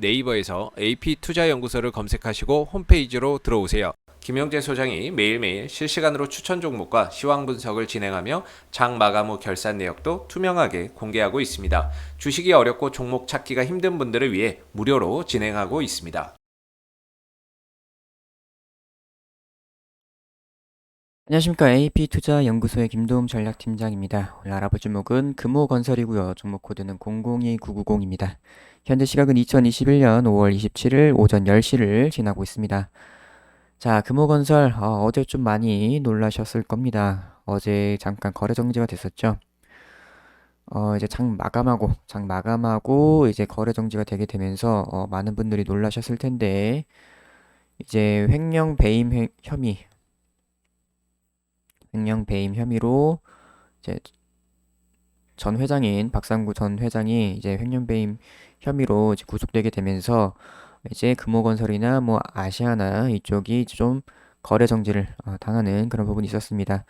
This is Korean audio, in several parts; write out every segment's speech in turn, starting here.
네이버에서 AP투자연구소를 검색하시고 홈페이지로 들어오세요. 김영재 소장이 매일매일 실시간으로 추천 종목과 시황 분석을 진행하며 장 마감 후 결산 내역도 투명하게 공개하고 있습니다. 주식이 어렵고 종목 찾기가 힘든 분들을 위해 무료로 진행하고 있습니다. 안녕하십니까. AP투자연구소의 김도움 전략팀장입니다. 오늘 알아볼 종목은 금호건설이고요. 종목 코드는 002990입니다. 현재 시각은 2021년 5월 27일 오전 10시를 지나고 있습니다. 자, 금호건설 어제 좀 많이 놀라셨을 겁니다. 어제 잠깐 거래 정지가 됐었죠. 이제 장 마감하고 이제 거래 정지가 되게 되면서 많은 분들이 놀라셨을 텐데 이제 횡령 배임 혐의로 이제 전 회장인 박상구 전 회장이 이제 횡령 배임 혐의로 이제 구속되게 되면서 이제 금호건설이나 뭐 아시아나 이쪽이 좀 거래 정지를 당하는 그런 부분이 있었습니다.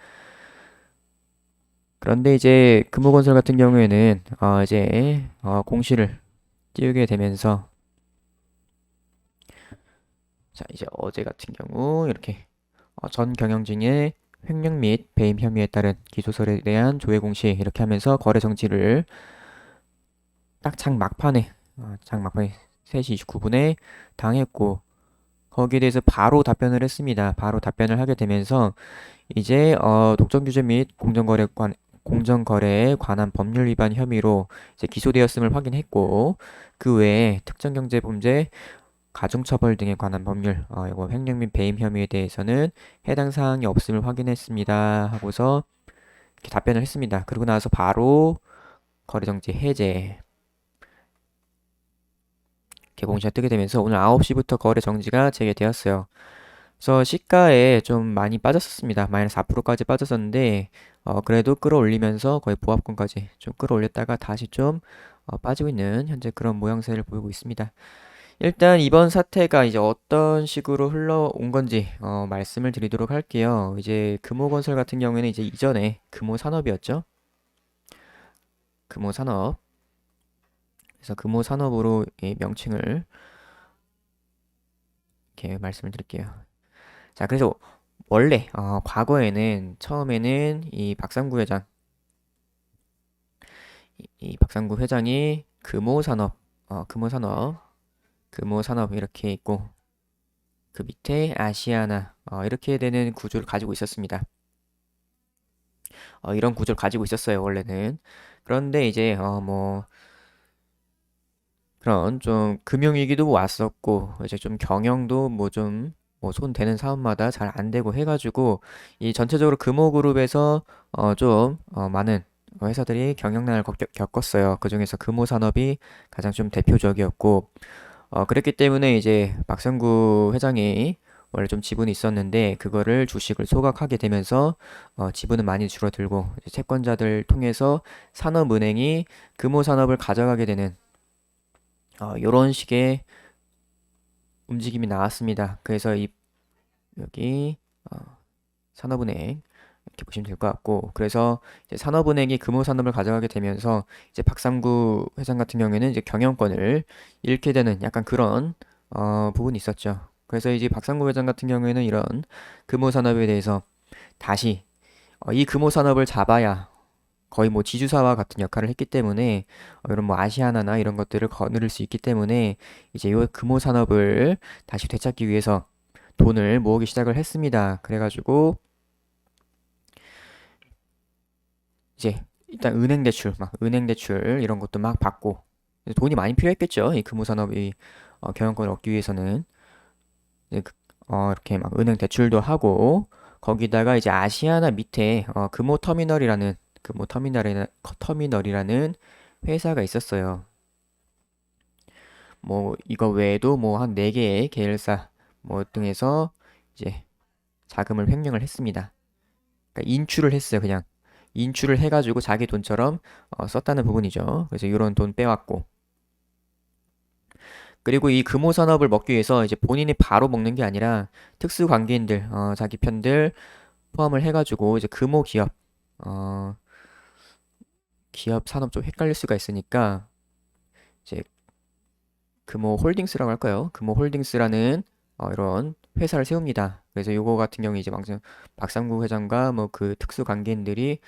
그런데 이제 금호건설 같은 경우에는 이제 공시를 띄우게 되면서 자 이제 어제 같은 경우 이렇게 전 경영진의 횡령 및 배임 혐의에 따른 기소설에 대한 조회 공시 이렇게 하면서 거래 정지를 딱 장 막판에 3시 29분에 당했고 거기에 대해서 바로 답변을 했습니다. 바로 답변을 하게 되면서 이제 독점 규제 및 공정거래에 관한 법률 위반 혐의로 이제 기소되었음을 확인했고 그 외에 특정경제범죄 가중처벌 등에 관한 법률 이거 횡령 및 배임 혐의에 대해서는 해당 사항이 없음을 확인했습니다 하고서 이렇게 답변을 했습니다. 그리고 나서 바로 거래정지 해제 개공시가 뜨게 되면서 오늘 9시부터 거래 정지가 재개되었어요. 그래서 시가에 좀 많이 빠졌었습니다. 마이너스 4%까지 빠졌었는데 그래도 끌어올리면서 거의 보합권까지 좀 끌어올렸다가 다시 좀 빠지고 있는 현재 그런 모양새를 보이고 있습니다. 일단 이번 사태가 이제 어떤 식으로 흘러온 건지 말씀을 드리도록 할게요. 이제 금호건설 같은 경우에는 이제 이전에 금호산업이었죠. 금호산업. 그래서 금호산업으로 이 명칭을 이렇게 말씀을 드릴게요. 자, 그래서 원래 과거에는 처음에는 이 박상구 회장이 금호산업 이렇게 있고 그 밑에 아시아나 이렇게 되는 구조를 가지고 있었습니다. 이런 구조를 가지고 있었어요, 원래는. 그런데 이제 뭐 그런 좀 금융위기도 왔었고 이제 좀 경영도 뭐 좀 뭐 손 대는 사업마다 잘 안 되고 해가지고 이 전체적으로 금호그룹에서 좀 많은 회사들이 경영난을 겪었어요. 그중에서 금호산업이 가장 좀 대표적이었고 그랬기 때문에 이제 박상구 회장이 원래 좀 지분이 있었는데 그거를 주식을 소각하게 되면서 지분은 많이 줄어들고 이제 채권자들 통해서 산업은행이 금호산업을 가져가게 되는 요런 식의 움직임이 나왔습니다. 그래서 여기 어, 산업은행 이렇게 보시면 될 것 같고 그래서 이제 산업은행이 금호산업을 가져가게 되면서 이제 박상구 회장 같은 경우에는 이제 경영권을 잃게 되는 약간 그런 부분이 있었죠. 그래서 이제 박상구 회장 같은 경우에는 이런 금호산업에 대해서 다시 이 금호산업을 잡아야 거의 뭐 지주사와 같은 역할을 했기 때문에 이런 뭐 아시아나나 이런 것들을 거느릴 수 있기 때문에 이제 이 금호산업을 다시 되찾기 위해서 돈을 모으기 시작을 했습니다. 그래가지고 이제 일단 은행 대출 이런 것도 막 받고 돈이 많이 필요했겠죠. 이 금호산업이 경영권을 얻기 위해서는 이제 이렇게 막 은행 대출도 하고 거기다가 이제 아시아나 밑에 금호터미널이라는 회사가 있었어요. 뭐 이거 외에도 뭐 한 4개의 계열사 뭐 등에서 이제 자금을 횡령을 했습니다. 그러니까 인출을 했어요, 그냥. 인출을 해가지고 자기 돈처럼 썼다는 부분이죠. 그래서 이런 돈 빼왔고. 그리고 이 금호산업을 먹기 위해서 이제 본인이 바로 먹는 게 아니라 특수 관계인들, 자기 편들 포함을 해가지고 이제 어, 기업 산업 좀 헷갈릴 수가 있으니까 이제 금호홀딩스라고 할까요? 금호홀딩스라는 이런 회사를 세웁니다. 그래서 요거 같은 경우에 이제 박상구 회장과 뭐 그 특수 관계인들이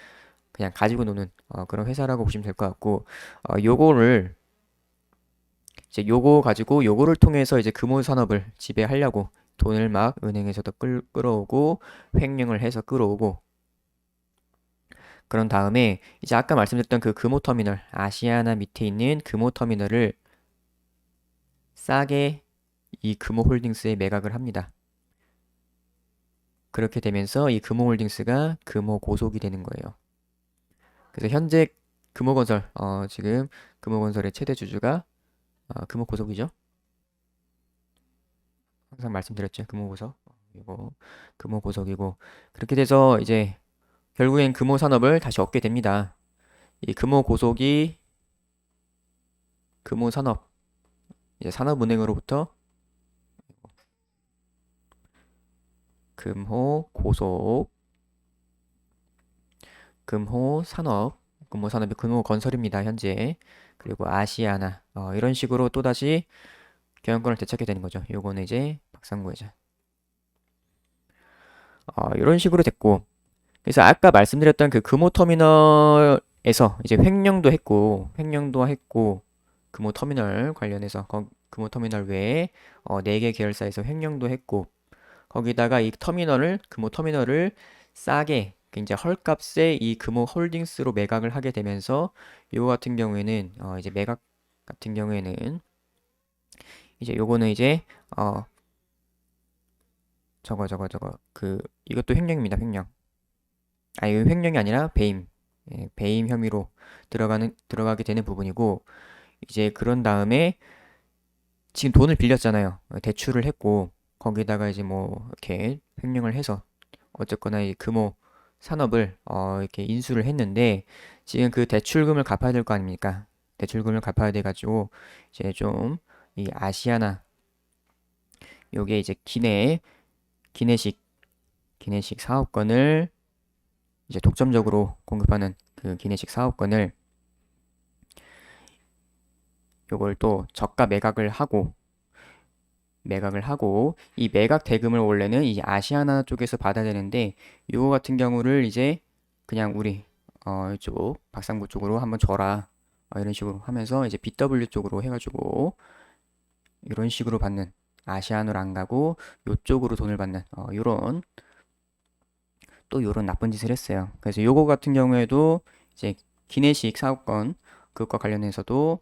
그냥 가지고 노는 그런 회사라고 보시면 될 것 같고, 요거를 이제 요거 가지고 요거를 통해서 이제 금호 산업을 지배하려고 돈을 막 은행에서도 끌어오고 횡령을 해서 끌어오고, 그런 다음에 이제 아까 말씀드렸던 그 금호 터미널, 아시아나 밑에 있는 금호 터미널을 싸게 이 금호홀딩스에 매각을 합니다. 그렇게 되면서 이 금호홀딩스가 금호고속이 되는 거예요. 그래서 현재 금호건설, 지금 금호건설의 최대 주주가 금호고속이죠. 항상 말씀드렸죠. 금호고속. 이거 금호고속이고, 그렇게 돼서 이제 결국엔 금호산업을 다시 얻게 됩니다. 이 금호고속이 금호산업, 이제 산업은행으로부터 금호고속, 금호산업이 금호건설입니다, 현재. 그리고 아시아나, 이런 식으로 또다시 경영권을 되찾게 되는 거죠. 요거는 이제 박상구 회장. 이런 식으로 됐고, 그래서 아까 말씀드렸던 그 금호터미널에서 이제 횡령도 했고, 금호터미널 관련해서, 금호터미널 외에 4개 계열사에서 횡령도 했고, 거기다가 이 금호터미널을 싸게, 굉장히 헐값에 이 금호홀딩스로 매각을 하게 되면서, 요거 같은 경우에는, 이제 매각 같은 경우에는, 이제 요거는 이제, 이것도 횡령입니다, 횡령. 이거 횡령이 아니라 배임. 예, 배임 혐의로 들어가게 되는 부분이고, 이제 그런 다음에 지금 돈을 빌렸잖아요. 대출을 했고, 거기다가 이제 뭐, 이렇게 횡령을 해서, 어쨌거나 이 금호 산업을, 이렇게 인수를 했는데, 지금 그 대출금을 갚아야 될 거 아닙니까? 대출금을 갚아야 돼가지고, 이제 좀, 이 아시아나, 요게 이제 기내식 사업권을 이제 독점적으로 공급하는 그 기내식 사업권을 요걸 또 저가 매각을 하고 이 매각 대금을 원래는 이 아시아나 쪽에서 받아야 되는데 요거 같은 경우를 이제 그냥 우리 이쪽 박상구 쪽으로 한번 줘라 이런 식으로 하면서 이제 BW 쪽으로 해가지고 이런 식으로 받는 아시아나로 안 가고 요쪽으로 돈을 받는 요런 또 요런 나쁜 짓을 했어요. 그래서 요거 같은 경우에도 이제 기내식 사업권 그것과 관련해서도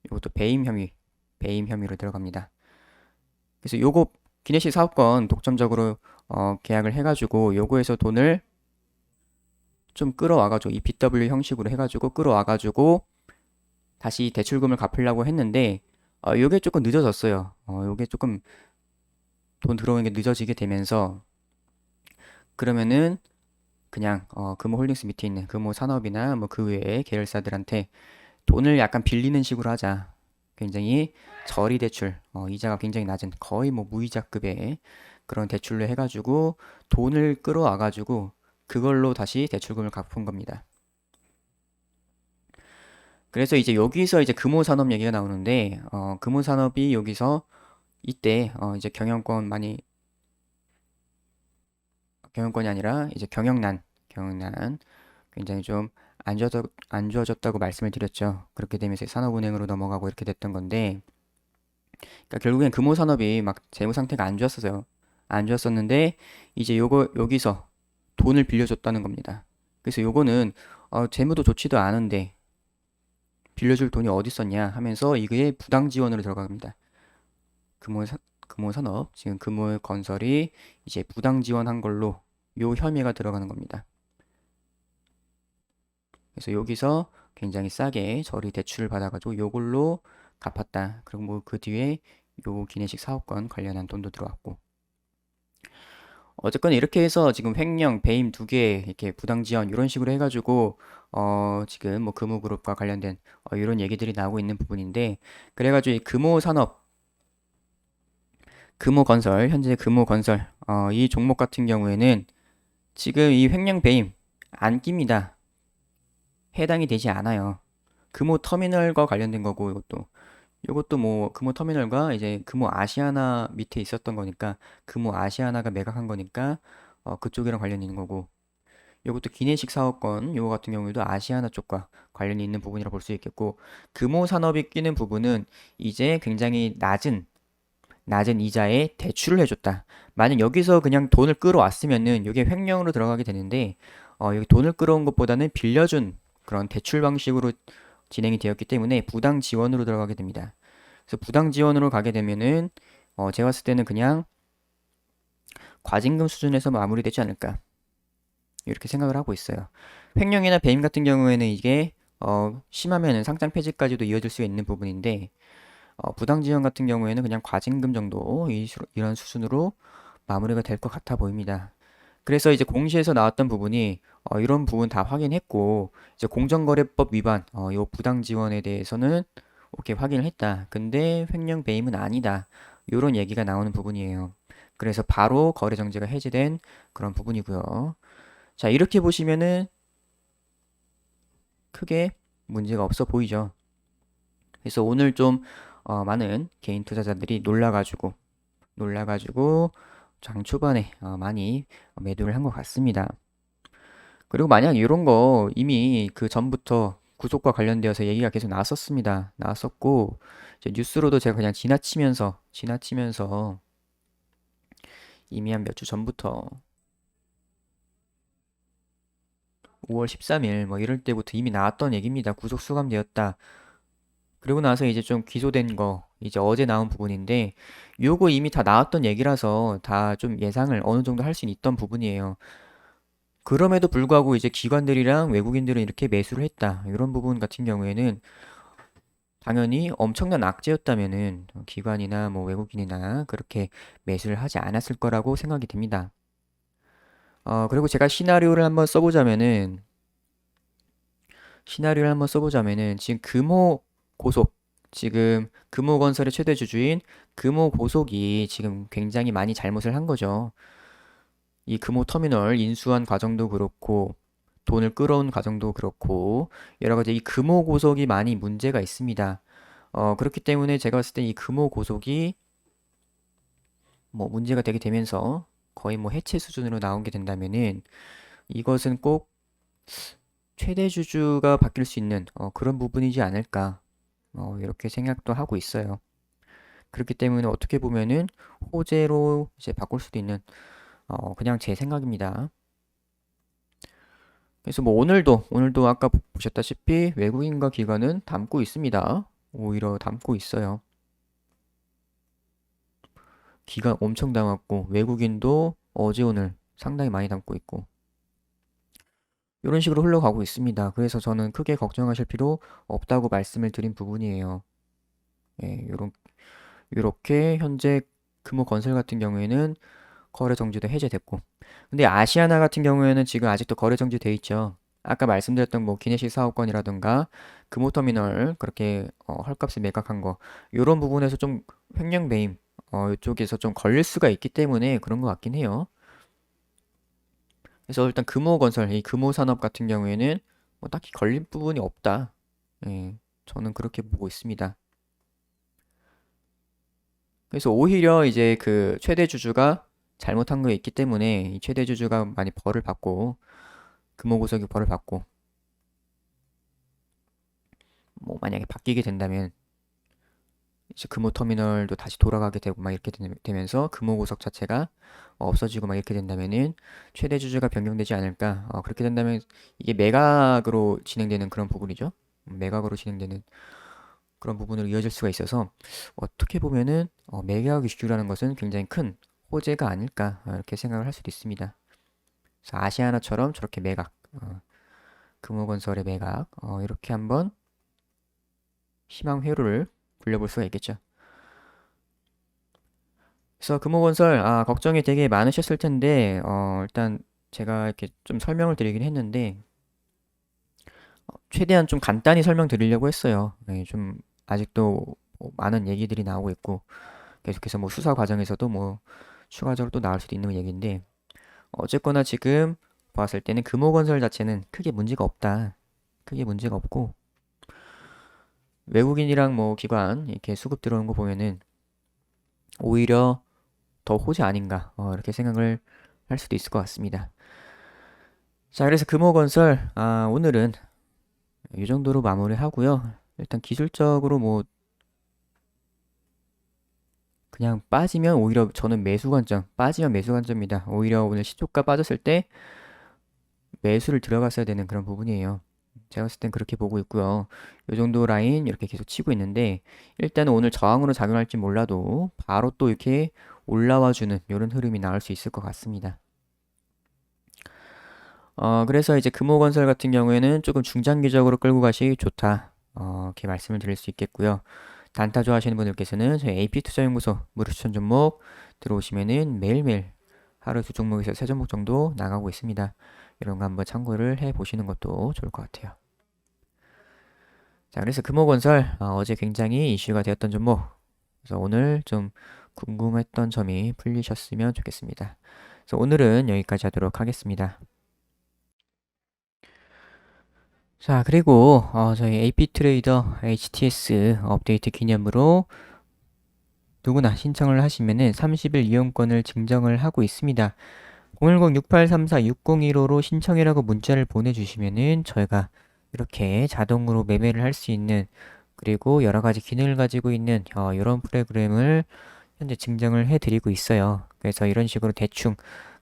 이것도 배임 혐의로 들어갑니다. 그래서 요거 기내식 사업권 독점적으로 계약을 해가지고 요거에서 돈을 좀 끌어와가지고 이 BW 형식으로 해가지고 끌어와가지고 다시 대출금을 갚으려고 했는데 요게 조금 늦어졌어요. 요게 조금 돈 들어오는 게 늦어지게 되면서 그러면은 그냥 금호홀딩스 밑에 있는 금호산업이나 뭐 그 외의 계열사들한테 돈을 약간 빌리는 식으로 하자. 굉장히 저리 대출, 이자가 굉장히 낮은 거의 뭐 무이자급의 그런 대출로 해가지고 돈을 끌어와가지고 그걸로 다시 대출금을 갚은 겁니다. 그래서 이제 여기서 이제 금호산업 얘기가 나오는데 금호산업이 여기서 이때 이제 경영권이 아니라 이제 경영난 굉장히 좀 안 좋아졌다고 말씀을 드렸죠. 그렇게 되면서 산업은행으로 넘어가고 이렇게 됐던 건데, 그러니까 결국엔 금호산업이 막 재무 상태가 안 좋았어요. 안 좋았었는데 이제 여기서 돈을 빌려줬다는 겁니다. 그래서 요거는 재무도 좋지도 않은데 빌려줄 돈이 어디 있었냐 하면서 이게 부당 지원으로 들어갑니다. 금호산업 지금 금호건설이 이제 부당 지원한 걸로 요 혐의가 들어가는 겁니다. 그래서 여기서 굉장히 싸게 저리 대출을 받아가지고 요걸로 갚았다. 그리고 뭐 그 뒤에 요 기내식 사업권 관련한 돈도 들어왔고. 어쨌건 이렇게 해서 지금 횡령, 배임 2개 이렇게 부당 지원 이런 식으로 해가지고 지금 뭐 금호그룹과 관련된 이런 얘기들이 나오고 있는 부분인데 그래가지고 이 금호건설 현재 금호건설 이 종목 같은 경우에는 지금 이 횡령 배임 안 낍니다. 해당이 되지 않아요. 금호 터미널과 관련된 거고 이것도 요것도 뭐 금호 터미널과 이제 금호 아시아나 밑에 있었던 거니까 금호 아시아나가 매각한 거니까 그쪽이랑 관련이 있는 거고, 요것도 기내식 사업권 요거 같은 경우에도 아시아나 쪽과 관련이 있는 부분이라 볼 수 있겠고, 금호 산업이 끼는 부분은 이제 굉장히 낮은 이자에 대출을 해줬다. 만약 여기서 그냥 돈을 끌어왔으면은 이게 횡령으로 들어가게 되는데, 여기 돈을 끌어온 것보다는 빌려준 그런 대출 방식으로 진행이 되었기 때문에 부당 지원으로 들어가게 됩니다. 그래서 부당 지원으로 가게 되면은 제가 봤을 때는 그냥 과징금 수준에서 마무리되지 않을까 이렇게 생각을 하고 있어요. 횡령이나 배임 같은 경우에는 이게 심하면은 상장 폐지까지도 이어질 수 있는 부분인데, 부당 지원 같은 경우에는 그냥 과징금 정도 이런 수준으로 마무리가 될 것 같아 보입니다. 그래서 이제 공시에서 나왔던 부분이 이런 부분 다 확인했고, 이제 공정거래법 위반 요 부당 지원에 대해서는 오케이 확인을 했다. 근데 횡령 배임은 아니다. 요런 얘기가 나오는 부분이에요. 그래서 바로 거래 정지가 해제된 그런 부분이고요. 자, 이렇게 보시면은 크게 문제가 없어 보이죠. 그래서 오늘 좀 많은 개인 투자자들이 놀라가지고 장 초반에 많이 매도를 한 것 같습니다. 그리고 만약 이런 거 이미 그 전부터 구속과 관련되어서 얘기가 계속 나왔었습니다. 나왔었고, 이제 뉴스로도 제가 그냥 지나치면서 이미 한 몇 주 전부터 5월 13일 뭐 이럴 때부터 이미 나왔던 얘기입니다. 구속 수감되었다. 그리고 나서 이제 좀 기소된 거, 이제 어제 나온 부분인데, 요거 이미 다 나왔던 얘기라서 다 좀 예상을 어느 정도 할 수 있던 부분이에요. 그럼에도 불구하고 이제 기관들이랑 외국인들은 이렇게 매수를 했다. 이런 부분 같은 경우에는 당연히 엄청난 악재였다면은 기관이나 뭐 외국인이나 그렇게 매수를 하지 않았을 거라고 생각이 됩니다. 그리고 제가 시나리오를 한번 써보자면은 지금 지금 금호건설의 최대 주주인 금호고속이 지금 굉장히 많이 잘못을 한 거죠. 이 금호터미널 인수한 과정도 그렇고 돈을 끌어온 과정도 그렇고 여러 가지 이 금호고속이 많이 문제가 있습니다. 그렇기 때문에 제가 봤을 때 이 금호고속이 뭐 문제가 되게 되면서 거의 뭐 해체 수준으로 나오게 된다면은 이것은 꼭 최대 주주가 바뀔 수 있는 그런 부분이지 않을까 이렇게 생각도 하고 있어요. 그렇기 때문에 어떻게 보면은 호재로 이제 바꿀 수도 있는 그냥 제 생각입니다. 그래서 뭐 오늘도 아까 보셨다시피 외국인과 기관은 담고 있습니다. 오히려 담고 있어요. 기관 엄청 담았고 외국인도 어제 오늘 상당히 많이 담고 있고 이런 식으로 흘러가고 있습니다. 그래서 저는 크게 걱정하실 필요 없다고 말씀을 드린 부분이에요. 예, 요렇게 현재 금호건설 같은 경우에는 거래 정지도 해제됐고, 근데 아시아나 같은 경우에는 지금 아직도 거래 정지돼 있죠. 아까 말씀드렸던 뭐 기내식 사업권이라든가 금호터미널 그렇게 헐값에 매각한 거 요런 부분에서 좀 횡령 배임 이쪽에서 좀 걸릴 수가 있기 때문에 그런 것 같긴 해요. 그래서 일단 금호건설 이 금호산업 같은 경우에는 뭐 딱히 걸릴 부분이 없다. 예, 저는 그렇게 보고 있습니다. 그래서 오히려 이제 그 최대 주주가 잘못한 거 있기 때문에 이 최대 주주가 많이 벌을 받고 금호구석이 벌을 받고 뭐 만약에 바뀌게 된다면 이제 금호터미널도 다시 돌아가게 되고 막 이렇게 되면서 금호구석 자체가 없어지고 막 이렇게 된다면은 최대 주주가 변경되지 않을까. 그렇게 된다면 이게 매각으로 진행되는 그런 부분이죠. 매각으로 진행되는 그런 부분으로 이어질 수가 있어서 어떻게 보면은 매각 이슈라는 것은 굉장히 큰 호재가 아닐까 이렇게 생각을 할 수도 있습니다. 그래서 아시아나처럼 저렇게 매각, 금호건설의 매각 이렇게 한번 희망 회로를 굴려볼 수가 있겠죠. 그래서 금호건설 걱정이 되게 많으셨을 텐데 일단 제가 이렇게 좀 설명을 드리긴 했는데 최대한 좀 간단히 설명드리려고 했어요. 네, 좀 아직도 뭐 많은 얘기들이 나오고 있고 계속해서 뭐 수사 과정에서도 뭐 추가적으로 또 나올 수도 있는 얘기인데 어쨌거나 지금 봤을 때는 금호건설 자체는 크게 문제가 없다. 크게 문제가 없고 외국인이랑 뭐 기관 이렇게 수급 들어오는 거 보면은 오히려 더 호재 아닌가 이렇게 생각을 할 수도 있을 것 같습니다. 자, 그래서 금호건설 오늘은 이 정도로 마무리하고요. 일단 기술적으로 뭐 그냥 빠지면 오히려 저는 매수 관점, 빠지면 매수 관점입니다. 오히려 오늘 시초가 빠졌을 때 매수를 들어갔어야 되는 그런 부분이에요. 제가 봤을 땐 그렇게 보고 있고요. 이 정도 라인 이렇게 계속 치고 있는데 일단은 오늘 저항으로 작용할지 몰라도 바로 또 이렇게 올라와주는 이런 흐름이 나올 수 있을 것 같습니다. 그래서 이제 금호건설 같은 경우에는 조금 중장기적으로 끌고 가시기 좋다. 이렇게 말씀을 드릴 수 있겠고요. 단타 좋아하시는 분들께서는 저희 AP투자연구소 무료 추천 종목 들어오시면은 매일매일 하루 2종목에서 3종목 정도 나가고 있습니다. 이런 거 한번 참고를 해 보시는 것도 좋을 것 같아요. 자, 그래서 금호건설 어제 굉장히 이슈가 되었던 종목. 그래서 오늘 좀 궁금했던 점이 풀리셨으면 좋겠습니다. 그래서 오늘은 여기까지 하도록 하겠습니다. 자, 그리고 저희 AP트레이더 HTS 업데이트 기념으로 누구나 신청을 하시면은 30일 이용권을 증정을 하고 있습니다. 010-6834-6015로 신청이라고 문자를 보내주시면은 저희가 이렇게 자동으로 매매를 할 수 있는 그리고 여러 가지 기능을 가지고 있는 이런 프로그램을 현재 증정을 해드리고 있어요. 그래서 이런 식으로 대충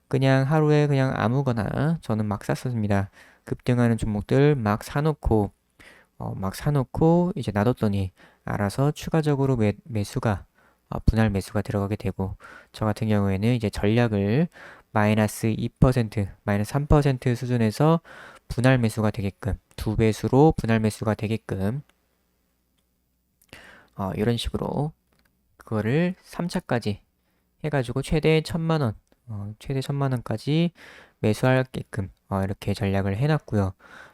그냥 하루에 그냥 아무거나 저는 막 샀습니다. 급등하는 종목들 막 사놓고 이제 놔뒀더니 알아서 추가적으로 매수가 분할 매수가 들어가게 되고 저 같은 경우에는 이제 전략을 마이너스 2%, 마이너스 3% 수준에서 분할 매수가 되게끔 두 배수로 분할 매수가 되게끔 이런 식으로 그거를 3차까지 해가지고 최대 1000만 원, 최대 1000만 원까지 매수하게끔 이렇게 전략을 해놨고요.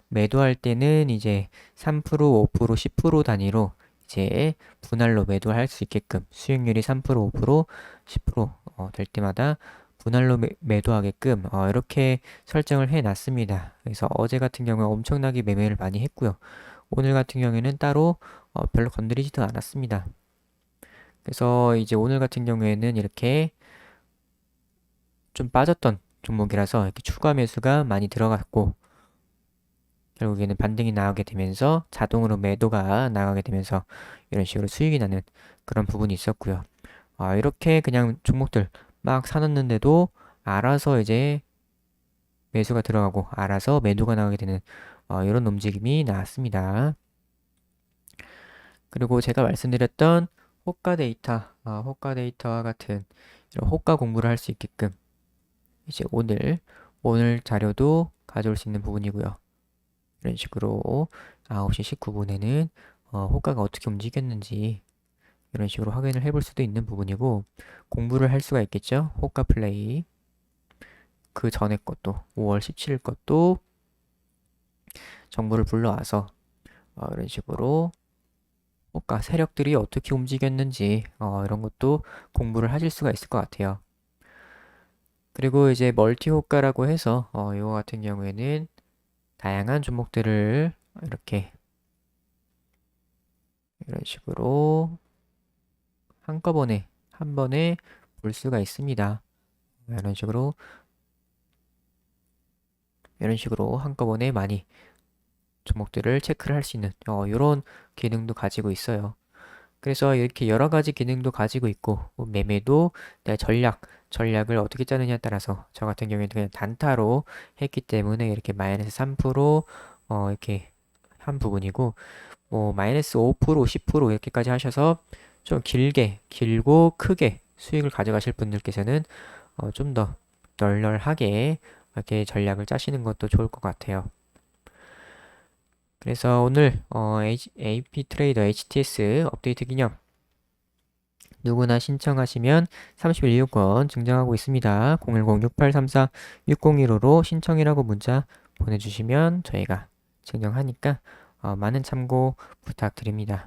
매도할 때는 이제 3%, 5%, 10% 단위로 이제 분할로 매도할 수 있게끔 수익률이 3%, 5%, 10%될 때마다 분할로 매도하게끔 이렇게 설정을 해놨습니다. 그래서 어제 같은 경우에 엄청나게 매매를 많이 했고요. 오늘 같은 경우에는 따로 별로 건드리지도 않았습니다. 그래서 이제 오늘 같은 경우에는 이렇게 좀 빠졌던 종목이라서 이렇게 추가 매수가 많이 들어갔고 결국에는 반등이 나오게 되면서 자동으로 매도가 나가게 되면서 이런 식으로 수익이 나는 그런 부분이 있었고요. 이렇게 그냥 종목들 막 사놨는데도 알아서 이제 매수가 들어가고 알아서 매도가 나가게 되는 이런 움직임이 나왔습니다. 그리고 제가 말씀드렸던 호가 데이터와 같은 이런 호가 공부를 할 수 있게끔 이제 오늘 자료도 가져올 수 있는 부분이고요. 이런 식으로 9시 19분에는 호가가 어떻게 움직였는지 이런 식으로 확인을 해볼 수도 있는 부분이고 공부를 할 수가 있겠죠. 호가 플레이 그 전에 것도 5월 17일 것도 정보를 불러와서 이런 식으로 호가 세력들이 어떻게 움직였는지 이런 것도 공부를 하실 수가 있을 것 같아요. 그리고 이제 멀티 호가라고 해서 이거 같은 경우에는 다양한 종목들을 이렇게 이런 식으로 한꺼번에 한 번에 볼 수가 있습니다. 이런 식으로 한꺼번에 많이 종목들을 체크를 할 수 있는 이런 기능도 가지고 있어요. 그래서 이렇게 여러 가지 기능도 가지고 있고 매매도 내 전략을 어떻게 짜느냐에 따라서 저 같은 경우에는 그냥 단타로 했기 때문에 이렇게 마이너스 3% 이렇게 한 부분이고 뭐 마이너스 5%, 10% 이렇게까지 하셔서 좀 길고 크게 수익을 가져가실 분들께서는 좀 더 널널하게 이렇게 전략을 짜시는 것도 좋을 것 같아요. 그래서 오늘 AP 트레이더 HTS 업데이트 기념 누구나 신청하시면 30일 이용권 증정하고 있습니다. 010-6834-6015로 신청이라고 문자 보내주시면 저희가 증정하니까 많은 참고 부탁드립니다.